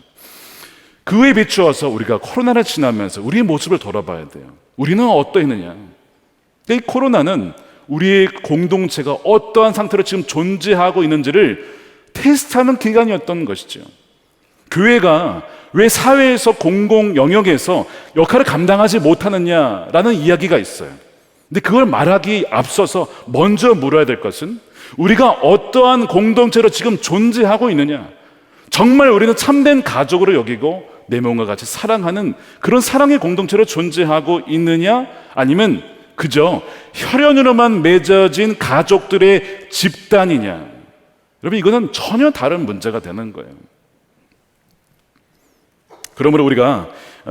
그에 비추어서 우리가 코로나를 지나면서 우리의 모습을 돌아봐야 돼요. 우리는 어떠했느냐. 이 코로나는 우리의 공동체가 어떠한 상태로 지금 존재하고 있는지를 테스트하는 기간이었던 것이죠. 교회가 왜 사회에서 공공 영역에서 역할을 감당하지 못하느냐라는 이야기가 있어요. 근데 그걸 말하기 앞서서 먼저 물어야 될 것은 우리가 어떠한 공동체로 지금 존재하고 있느냐, 정말 우리는 참된 가족으로 여기고 내 몸과 같이 사랑하는 그런 사랑의 공동체로 존재하고 있느냐, 아니면 그저 혈연으로만 맺어진 가족들의 집단이냐? 여러분, 이거는 전혀 다른 문제가 되는 거예요. 그러므로 우리가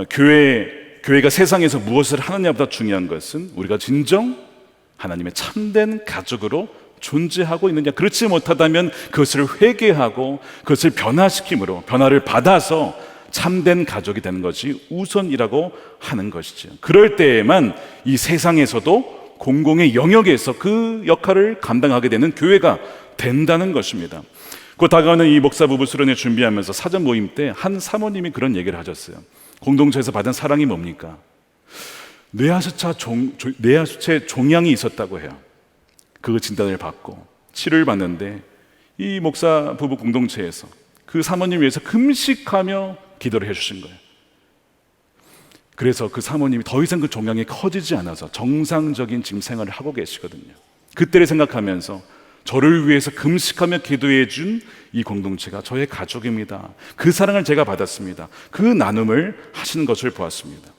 교회가 세상에서 무엇을 하느냐보다 중요한 것은 우리가 진정 하나님의 참된 가족으로 존재하고 있느냐. 그렇지 못하다면 그것을 회개하고 그것을 변화시킴으로 변화를 받아서 참된 가족이 되는 것이 우선이라고 하는 것이죠. 그럴 때에만 이 세상에서도 공공의 영역에서 그 역할을 감당하게 되는 교회가 된다는 것입니다. 곧 다가오는 이 목사 부부 수련회 준비하면서 사전 모임 때 한 사모님이 그런 얘기를 하셨어요. 공동체에서 받은 사랑이 뭡니까? 뇌하수체 종양이 있었다고 해요. 그 진단을 받고 치료를 받는데 이 목사 부부 공동체에서 그 사모님 위해서 금식하며 기도를 해주신 거예요. 그래서 그 사모님이 더 이상 그 종양이 커지지 않아서 정상적인 지금 생활을 하고 계시거든요. 그때를 생각하면서 저를 위해서 금식하며 기도해 준 이 공동체가 저의 가족입니다. 그 사랑을 제가 받았습니다. 그 나눔을 하시는 것을 보았습니다.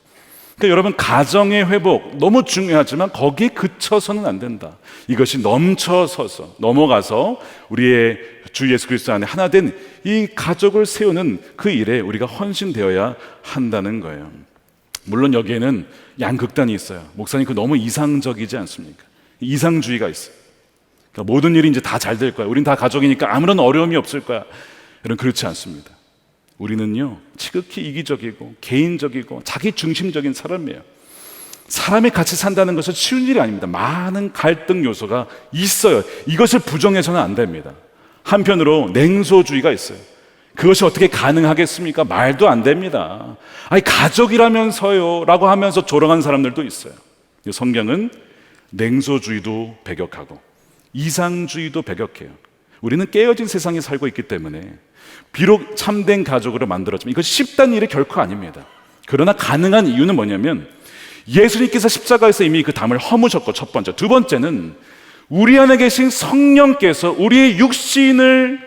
그러니까 여러분, 가정의 회복 너무 중요하지만 거기에 그쳐서는 안 된다. 이것이 넘쳐서서 넘어가서 우리의 주 예수 그리스도 안에 하나 된 이 가족을 세우는 그 일에 우리가 헌신되어야 한다는 거예요. 물론 여기에는 양극단이 있어요. 목사님, 그 너무 이상적이지 않습니까? 이상주의가 있어요. 그러니까 모든 일이 이제 다 잘 될 거야. 우린 다 가족이니까 아무런 어려움이 없을 거야. 여러분, 그렇지 않습니다. 우리는요, 지극히 이기적이고 개인적이고 자기 중심적인 사람이에요. 사람이 같이 산다는 것은 쉬운 일이 아닙니다. 많은 갈등 요소가 있어요. 이것을 부정해서는 안 됩니다. 한편으로 냉소주의가 있어요. 그것이 어떻게 가능하겠습니까? 말도 안 됩니다. 아니, 가족이라면서요 라고 하면서 조롱한 사람들도 있어요. 성경은 냉소주의도 배격하고 이상주의도 배격해요. 우리는 깨어진 세상에 살고 있기 때문에 비록 참된 가족으로 만들어지면 이것이 쉽다는 일이 결코 아닙니다. 그러나 가능한 이유는 뭐냐면 예수님께서 십자가에서 이미 그 담을 허무셨고, 첫 번째. 두 번째는 우리 안에 계신 성령께서 우리의 육신을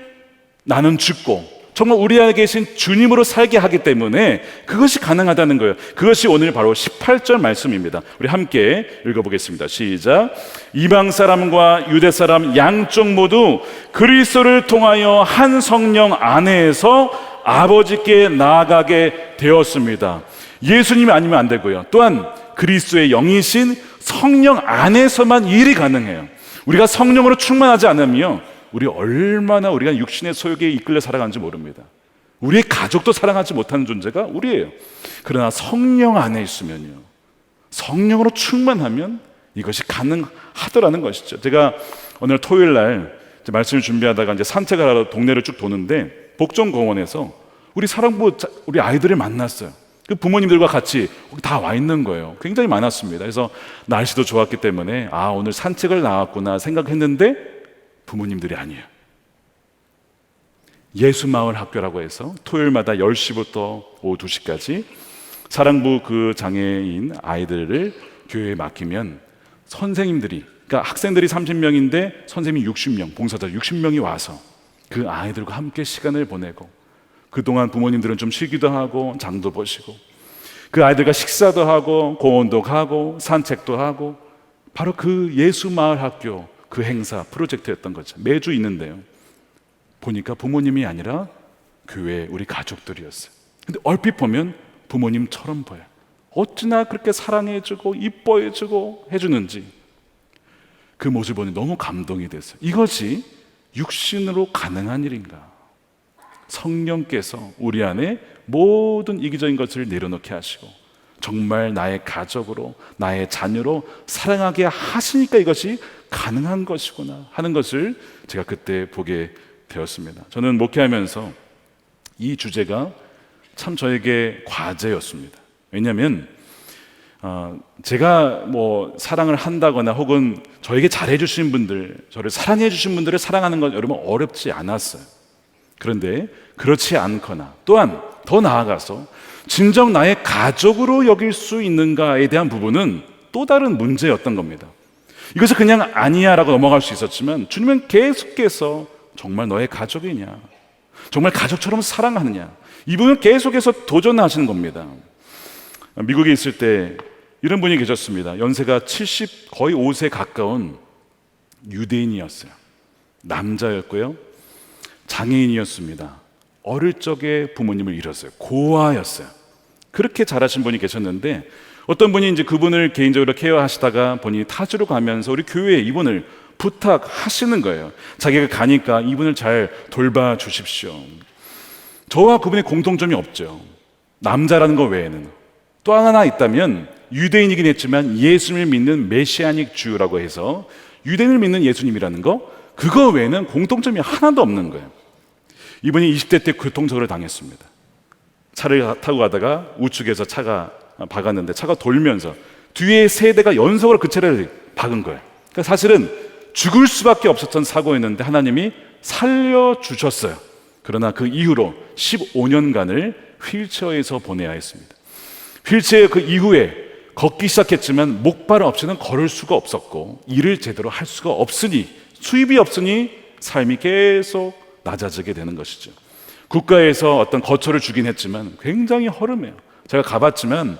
나는 죽고 정말 우리 안에 계신 주님으로 살게 하기 때문에 그것이 가능하다는 거예요. 그것이 오늘 바로 18절 말씀입니다. 우리 함께 읽어보겠습니다. 시작. 이방 사람과 유대 사람 양쪽 모두 그리스도를 통하여 한 성령 안에서 아버지께 나아가게 되었습니다. 예수님이 아니면 안 되고요. 또한 그리스도의 영이신 성령 안에서만 일이 가능해요. 우리가 성령으로 충만하지 않으면 우리 얼마나 우리가 육신의 소욕에 이끌려 살아가는지 모릅니다. 우리의 가족도 사랑하지 못하는 존재가 우리예요. 그러나 성령 안에 있으면요, 성령으로 충만하면 이것이 가능하더라는 것이죠. 제가 오늘 토요일 날 말씀을 준비하다가 이제 산책을 하러 동네를 쭉 도는데 복정공원에서 우리 사랑부 우리 아이들을 만났어요. 그 부모님들과 같이 다 와 있는 거예요. 굉장히 많았습니다. 그래서 날씨도 좋았기 때문에 오늘 산책을 나왔구나 생각했는데 부모님들이 아니에요. 예수마을 학교라고 해서 토요일마다 10시부터 오후 2시까지 사랑부 그 장애인 아이들을 교회에 맡기면 선생님들이, 그러니까 학생들이 30명인데 선생님이 60명, 봉사자 60명이 와서 그 아이들과 함께 시간을 보내고, 그동안 부모님들은 좀 쉬기도 하고 장도 보시고 그 아이들과 식사도 하고 공원도 가고 산책도 하고, 바로 그 예수마을 학교 그 행사 프로젝트였던 거죠. 매주 있는데요, 보니까 부모님이 아니라 교회 우리 가족들이었어요. 근데 얼핏 보면 부모님처럼 보여요. 어찌나 그렇게 사랑해주고 이뻐해주고 해주는지 그 모습을 보니 너무 감동이 됐어요. 이것이 육신으로 가능한 일인가? 성령께서 우리 안에 모든 이기적인 것을 내려놓게 하시고 정말 나의 가족으로, 나의 자녀로 사랑하게 하시니까 이것이 가능한 것이구나 하는 것을 제가 그때 보게 되었습니다. 저는 목회하면서 이 주제가 참 저에게 과제였습니다. 왜냐하면 제가 뭐 사랑을 한다거나 혹은 저에게 잘해 주신 분들, 저를 사랑해 주신 분들을 사랑하는 건 여러분 어렵지 않았어요. 그런데 그렇지 않거나 또한 더 나아가서 진정 나의 가족으로 여길 수 있는가에 대한 부분은 또 다른 문제였던 겁니다. 이것을 그냥 아니야 라고 넘어갈 수 있었지만 주님은 계속해서 정말 너의 가족이냐, 정말 가족처럼 사랑하느냐, 이 부분을 계속해서 도전하시는 겁니다. 미국에 있을 때 이런 분이 계셨습니다. 연세가 70 거의 5세 가까운 유대인이었어요. 남자였고요, 장애인이었습니다. 어릴 적에 부모님을 잃었어요. 고아였어요. 그렇게 잘하신 분이 계셨는데 어떤 분이 이제 그분을 개인적으로 케어하시다가 본인이 타주로 가면서 우리 교회에 이분을 부탁하시는 거예요. 자기가 가니까 이분을 잘 돌봐 주십시오. 저와 그분의 공통점이 없죠. 남자라는 것 외에는. 또 하나 있다면 유대인이긴 했지만 예수님을 믿는 메시아닉 주라고 해서 유대인을 믿는 예수님이라는 거, 그거 외에는 공통점이 하나도 없는 거예요. 이분이 20대 때 교통사고를 당했습니다. 차를 타고 가다가 우측에서 차가 박았는데 차가 돌면서 뒤에 세 대가 연속으로 그 차를 박은 거예요. 그러니까 사실은 죽을 수밖에 없었던 사고였는데 하나님이 살려주셨어요. 그러나 그 이후로 15년간을 휠체어에서 보내야 했습니다. 휠체어 그 이후에 걷기 시작했지만 목발 없이는 걸을 수가 없었고 일을 제대로 할 수가 없으니, 수입이 없으니 삶이 계속 낮아지게 되는 것이죠. 국가에서 어떤 거처를 주긴 했지만 굉장히 허름해요. 제가 가봤지만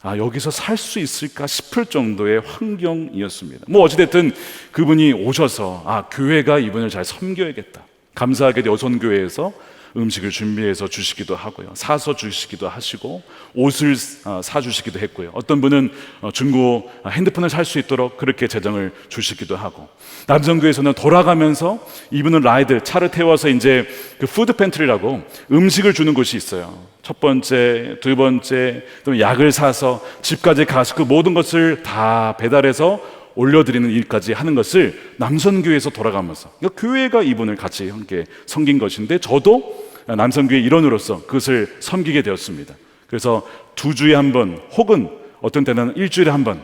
여기서 살 수 있을까 싶을 정도의 환경이었습니다. 뭐 어찌됐든 그분이 오셔서 교회가 이분을 잘 섬겨야겠다. 감사하게도 여손교회에서 음식을 준비해서 주시기도 하고요, 사서 주시기도 하시고 옷을 사주시기도 했고요, 어떤 분은 중고 핸드폰을 살 수 있도록 그렇게 재정을 주시기도 하고, 남성교회에서는 돌아가면서 이분은 라이드 차를 태워서 이제 그 푸드 팬트리라고 음식을 주는 곳이 있어요. 첫 번째, 두 번째, 또 약을 사서 집까지 가서 그 모든 것을 다 배달해서 올려드리는 일까지 하는 것을 남성교회에서 돌아가면서, 그러니까 교회가 이분을 같이 함께 섬긴 것인데 저도 남성교회 일원으로서 그것을 섬기게 되었습니다. 그래서 2주에 한 번 혹은 어떤 때는 일주일에 한 번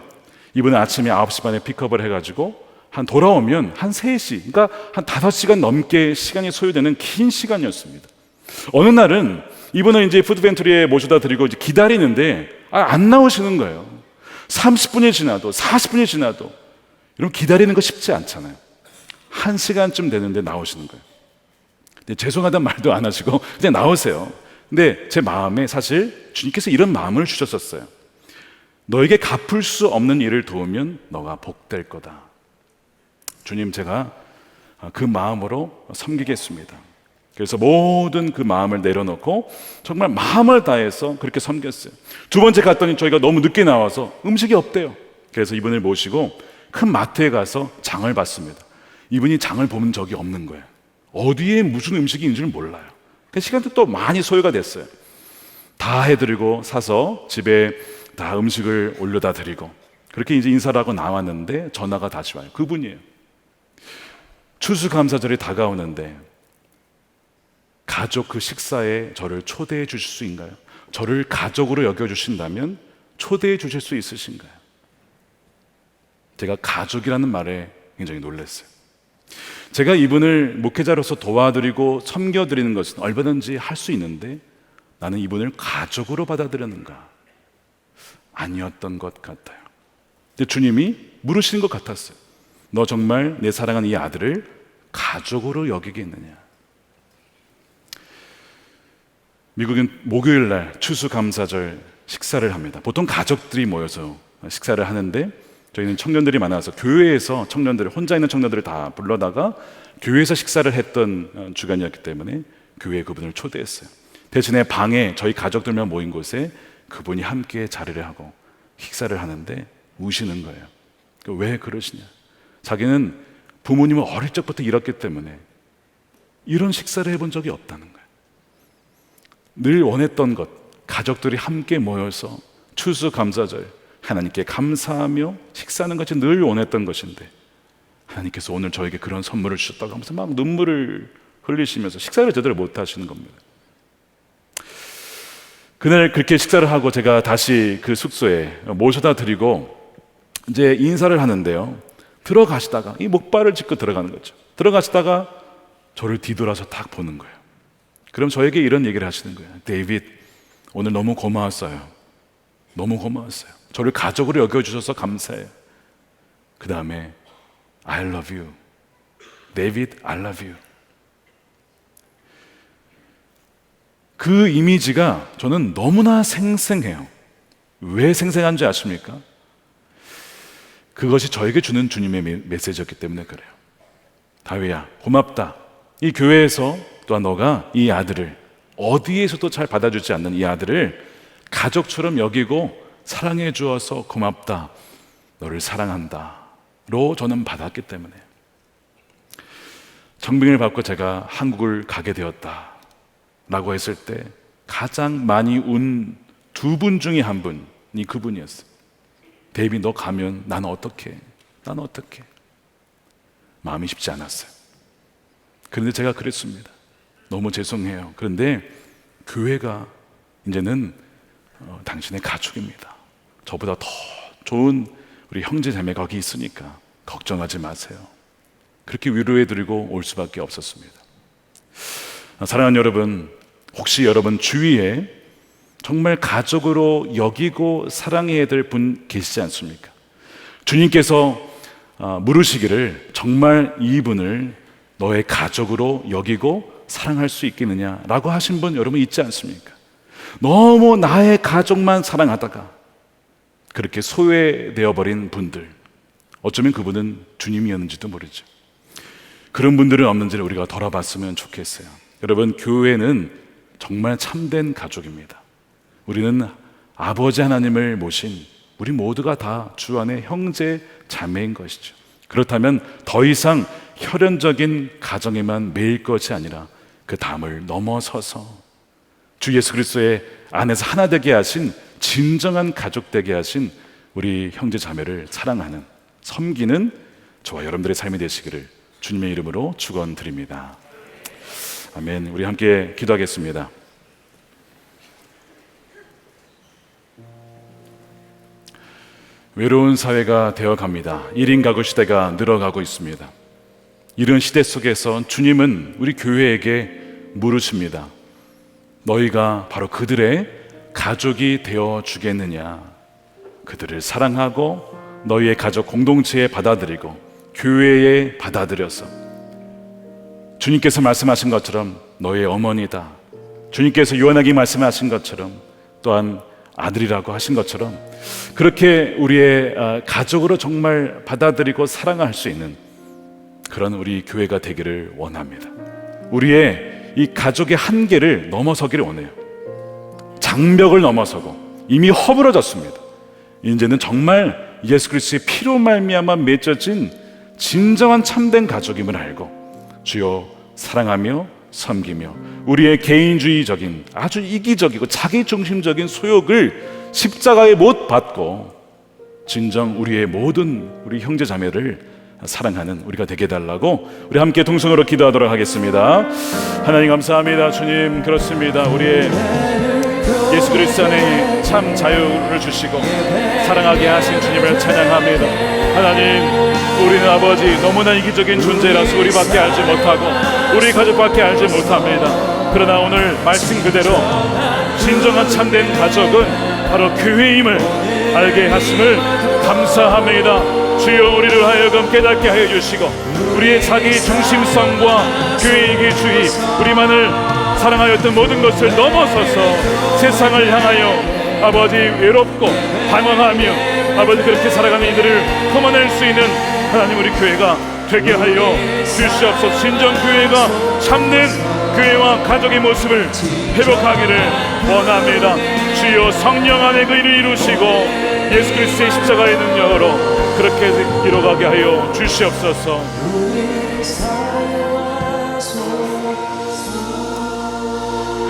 이분은 아침에 9시 반에 픽업을 해가지고 돌아오면 한 3시, 그러니까 한 5시간 넘게 시간이 소요되는 긴 시간이었습니다. 어느 날은 이분을 이제 푸드팬트리에 모셔다 드리고 이제 기다리는데 안 나오시는 거예요. 30분이 지나도 40분이 지나도, 여러분 기다리는 거 쉽지 않잖아요. 1시간쯤 되는데 나오시는 거예요. 근데 죄송하다는 말도 안 하시고 그냥 나오세요. 근데 제 마음에 사실 주님께서 이런 마음을 주셨었어요. 너에게 갚을 수 없는 일을 도우면 너가 복될 거다. 주님, 제가 그 마음으로 섬기겠습니다. 그래서 모든 그 마음을 내려놓고 정말 마음을 다해서 그렇게 섬겼어요. 2번째 갔더니 저희가 너무 늦게 나와서 음식이 없대요. 그래서 이분을 모시고 큰 마트에 가서 장을 봤습니다. 이분이 장을 본 적이 없는 거예요. 어디에 무슨 음식이 있는지를 몰라요. 그 시간도 또 많이 소요가 됐어요. 다 해드리고 사서 집에 다 음식을 올려다 드리고 그렇게 이제 인사를 하고 나왔는데 전화가 다시 와요. 그분이에요. 추수감사절이 다가오는데 가족 그 식사에 저를 초대해 주실 수 있나요? 저를 가족으로 여겨주신다면 초대해 주실 수 있으신가요? 제가 가족이라는 말에 굉장히 놀랐어요. 제가 이분을 목회자로서 도와드리고 섬겨드리는 것은 얼마든지 할 수 있는데 나는 이분을 가족으로 받아들였는가? 아니었던 것 같아요. 근데 주님이 물으시는 것 같았어요. 너 정말 내 사랑하는 이 아들을 가족으로 여기겠느냐? 미국은 목요일 날 추수감사절 식사를 합니다. 보통 가족들이 모여서 식사를 하는데 저희는 청년들이 많아서 교회에서 청년들을, 혼자 있는 청년들을 다 불러다가 교회에서 식사를 했던 주간이었기 때문에 교회에 그분을 초대했어요. 대신에 방에 저희 가족들만 모인 곳에 그분이 함께 자리를 하고 식사를 하는데 우시는 거예요. 왜 그러시냐? 자기는 부모님을 어릴 적부터 잃었기 때문에 이런 식사를 해본 적이 없다는 거예요. 늘 원했던 것, 가족들이 함께 모여서 추수감사절 하나님께 감사하며 식사하는 것이 늘 원했던 것인데 하나님께서 오늘 저에게 그런 선물을 주셨다고 하면서 막 눈물을 흘리시면서 식사를 제대로 못 하시는 겁니다. 그날 그렇게 식사를 하고 제가 다시 그 숙소에 모셔다 드리고 이제 인사를 하는데요, 들어가시다가 이 목발을 짚고 들어가는 거죠. 들어가시다가 저를 뒤돌아서 딱 보는 거예요. 그럼 저에게 이런 얘기를 하시는 거예요. 데이빗, 오늘 너무 고마웠어요. 너무 고마웠어요. 저를 가족으로 여겨주셔서 감사해요. 그 다음에 I love you. 데이빗, I love you. 그 이미지가 저는 너무나 생생해요. 왜 생생한 줄 아십니까? 그것이 저에게 주는 주님의 메시지였기 때문에 그래요. 다윗아, 고맙다. 이 교회에서 또한 너가 이 아들을, 어디에서도 잘 받아주지 않는 이 아들을 가족처럼 여기고 사랑해 주어서 고맙다. 너를 사랑한다. 로 저는 받았기 때문에. 정빙을 받고 제가 한국을 가게 되었다 라고 했을 때 가장 많이 운 두 분 중에 한 분이 그분이었어요. 데이비, 너 가면 나는 어떡해? 나는 어떡해? 마음이 쉽지 않았어요. 그런데 제가 그랬습니다. 너무 죄송해요. 그런데 교회가 이제는 당신의 가축입니다. 저보다 더 좋은 우리 형제 자매가 거기 있으니까 걱정하지 마세요. 그렇게 위로해드리고 올 수밖에 없었습니다. 사랑하는 여러분, 혹시 여러분 주위에 정말 가족으로 여기고 사랑해야 될 분 계시지 않습니까? 주님께서 물으시기를 정말 이분을 너의 가족으로 여기고 사랑할 수 있겠느냐라고 하신 분 여러분 있지 않습니까? 너무 나의 가족만 사랑하다가 그렇게 소외되어 버린 분들, 어쩌면 그분은 주님이었는지도 모르죠. 그런 분들은 없는지를 우리가 돌아봤으면 좋겠어요. 여러분, 교회는 정말 참된 가족입니다. 우리는 아버지 하나님을 모신 우리 모두가 다 주 안에 형제 자매인 것이죠. 그렇다면 더 이상 혈연적인 가정에만 매일 것이 아니라 그 담을 넘어서서 주 예수 그리스도의 안에서 하나 되게 하신, 진정한 가족 되게 하신 우리 형제 자매를 사랑하는, 섬기는 저와 여러분들의 삶이 되시기를 주님의 이름으로 축원드립니다. 아멘. 우리 함께 기도하겠습니다. 외로운 사회가 되어갑니다. 1인 가구 시대가 늘어가고 있습니다. 이런 시대 속에서 주님은 우리 교회에게 물으십니다. 너희가 바로 그들의 가족이 되어주겠느냐? 그들을 사랑하고 너희의 가족 공동체에 받아들이고 교회에 받아들여서 주님께서 말씀하신 것처럼 너의 어머니다, 주님께서 요한에게 말씀하신 것처럼 또한 아들이라고 하신 것처럼 그렇게 우리의 가족으로 정말 받아들이고 사랑할 수 있는 그런 우리 교회가 되기를 원합니다. 우리의 이 가족의 한계를 넘어서기를 원해요. 장벽을 넘어서고 이미 허물어졌습니다. 이제는 정말 예수 그리스도의 피로 말미암아 맺어진 진정한 참된 가족임을 알고 주여 사랑하며 섬기며 우리의 개인주의적인 아주 이기적이고 자기중심적인 소욕을 십자가에 못 받고 진정 우리의 모든 우리 형제 자매를 사랑하는 우리가 되게 해달라고 우리 함께 동성으로 기도하도록 하겠습니다. 하나님 감사합니다. 주님, 그렇습니다. 우리의 예수 그리스도 안에 참 자유를 주시고 사랑하게 하신 주님을 찬양합니다. 하나님, 우리는 아버지 너무나 이기적인 존재라서 우리밖에 알지 못하고 우리 가족밖에 알지 못합니다. 그러나 오늘 말씀 그대로 진정한 참된 가족은 바로 교회임을 알게 하심을 감사합니다. 주여, 우리를 하여금 깨닫게 하여 주시고 우리의 자기 중심성과 교회 이기주의, 우리만을 사랑하였던 모든 것을 넘어서서 세상을 향하여 아버지 외롭고 방황하며 아버지 그렇게 살아가는 이들을 품어낼 수 있는 하나님 우리 교회가 되게 하여 주시옵소서. 진정 교회가 참된 교회와 가족의 모습을 회복하기를 원합니다. 주여, 성령 안에 그 일을 이루시고 예수 그리스도의 십자가의 능력으로 그렇게 이뤄가게 하여 주시옵소서.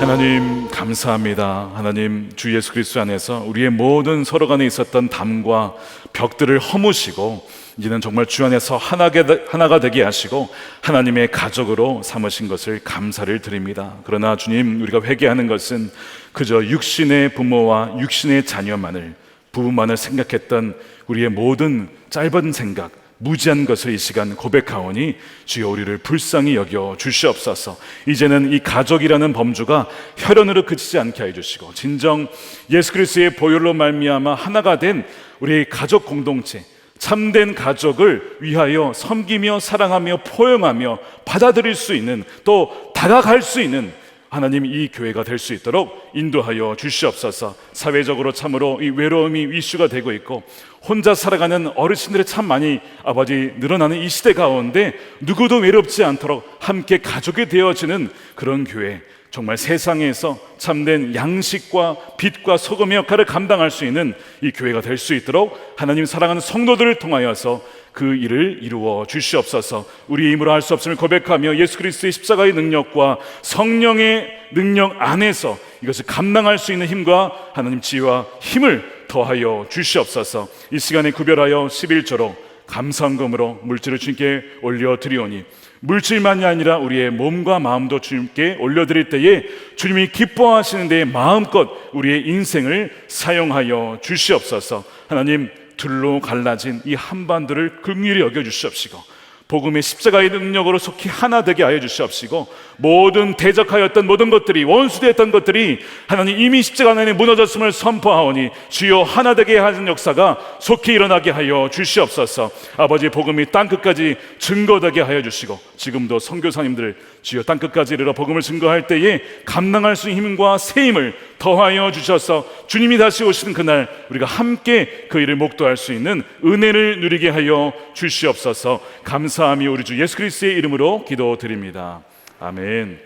하나님 감사합니다. 하나님, 주 예수 그리스도 안에서 우리의 모든 서로 간에 있었던 담과 벽들을 허무시고 이제는 정말 주 안에서 하나가 되게 하시고 하나님의 가족으로 삼으신 것을 감사를 드립니다. 그러나 주님, 우리가 회개하는 것은 그저 육신의 부모와 육신의 자녀만을, 부부만을 생각했던 우리의 모든 짧은 생각, 무지한 것을 이 시간 고백하오니 주여 우리를 불쌍히 여겨 주시옵소서. 이제는 이 가족이라는 범주가 혈연으로 그치지 않게 해주시고 진정 예수 그리스도의 보혈로 말미암아 하나가 된 우리 가족 공동체, 참된 가족을 위하여 섬기며 사랑하며 포용하며 받아들일 수 있는, 또 다가갈 수 있는 하나님 이 교회가 될 수 있도록 인도하여 주시옵소서. 사회적으로 참으로 이 외로움이 이슈가 되고 있고 혼자 살아가는 어르신들이 참 많이 아버지 늘어나는 이 시대 가운데 누구도 외롭지 않도록 함께 가족이 되어지는 그런 교회, 정말 세상에서 참된 양식과 빛과 소금의 역할을 감당할 수 있는 이 교회가 될 수 있도록 하나님 사랑하는 성도들을 통하여서 그 일을 이루어 주시옵소서. 우리의 힘으로 할 수 없음을 고백하며 예수 그리스도의 십자가의 능력과 성령의 능력 안에서 이것을 감당할 수 있는 힘과 하나님 지혜와 힘을 더하여 주시옵소서. 이 시간에 구별하여 11조로 감사헌금으로 물질을 주님께 올려드리오니 물질만이 아니라 우리의 몸과 마음도 주님께 올려드릴 때에 주님이 기뻐하시는 데에 마음껏 우리의 인생을 사용하여 주시옵소서. 하나님, 둘로 갈라진 이 한반도를 긍휼히 여겨주시옵시고 복음의 십자가의 능력으로 속히 하나 되게 하여 주시옵시고 모든 대적하였던 모든 것들이, 원수되었던 것들이 하나님 이미 십자가 안에 무너졌음을 선포하오니 주여 하나 되게 하는 역사가 속히 일어나게 하여 주시옵소서. 아버지, 복음이 땅끝까지 증거되게 하여 주시고 지금도 선교사님들 주여 땅끝까지 이르러 복음을 증거할 때에 감당할 수 있는 힘과 세임을 더하여 주셔서 주님이 다시 오시는 그날 우리가 함께 그 일을 목도할 수 있는 은혜를 누리게 하여 주시옵소서. 감사함이 우리 주 예수 그리스도의 이름으로 기도드립니다. 아멘.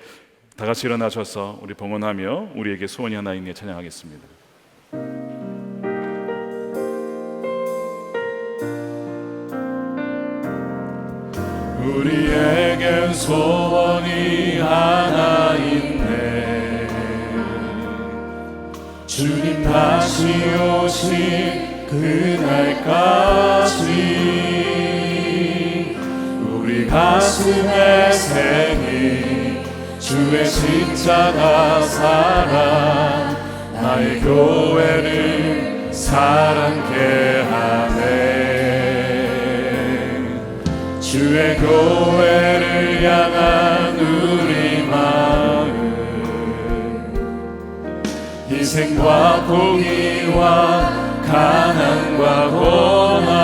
다 같이 일어나셔서 우리 봉헌하며 우리에게 소원이 하나 있네 찬양하겠습니다. 우리에겐 소원이 하나 있네. 주님 다시 오신 그날까지 우리 가슴에 새긴 주의 십자가 사랑 나의 교회를 사랑케 하네. 주의 교회를 향한 우리 마음 희생과 포기와 가난과 고난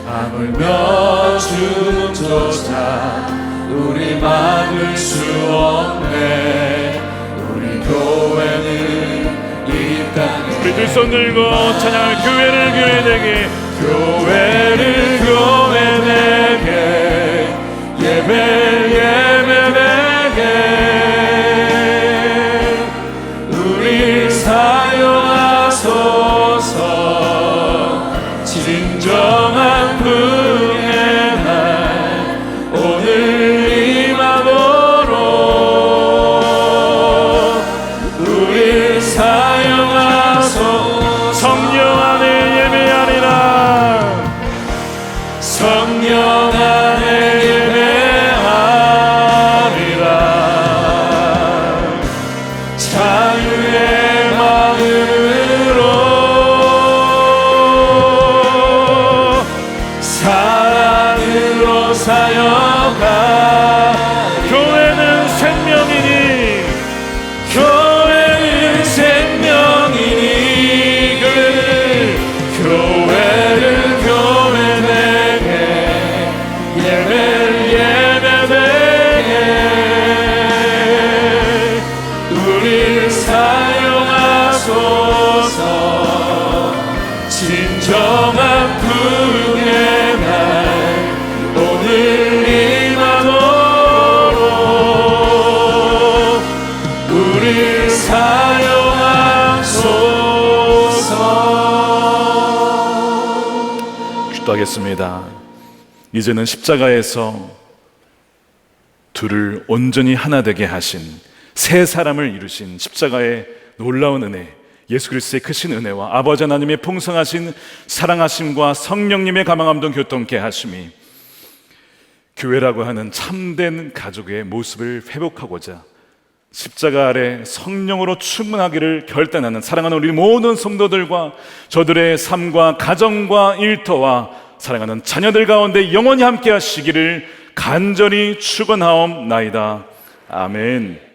하물며 주조차 우리 막을 수 없네. 우리 교회는 이 땅에 우리 두 손 들고 찬양할 교회를 교회되게 교회를 교회되게 예배를 예배되게 우리 사용하소서. 진정한 부흥의 날 오늘 임하도록 우리 사용하소서. 성령 안에 예배하리라. 성령 안에 예배하리라. 자유의 마음으로 사랑으로 사역하. 교회는 생명이니 교회는 생명이니 교회를 교회되게 예배를 예배되게 우리를 사용하소서. 진정한 부흥의 날 오늘 임하도록 우리를 사용하소서. 기도하겠습니다. 이제는 십자가에서 둘을 온전히 하나 되게 하신 세 사람을 이루신 십자가의 놀라운 은혜, 예수 그리스도의 크신 은혜와 아버지 하나님의 풍성하신 사랑하심과 성령님의 가망함동 교통케 하심이 교회라고 하는 참된 가족의 모습을 회복하고자 십자가 아래 성령으로 충만하기를 결단하는 사랑하는 우리 모든 성도들과 저들의 삶과 가정과 일터와 사랑하는 자녀들 가운데 영원히 함께 하시기를 간절히 축원하옵나이다. 아멘.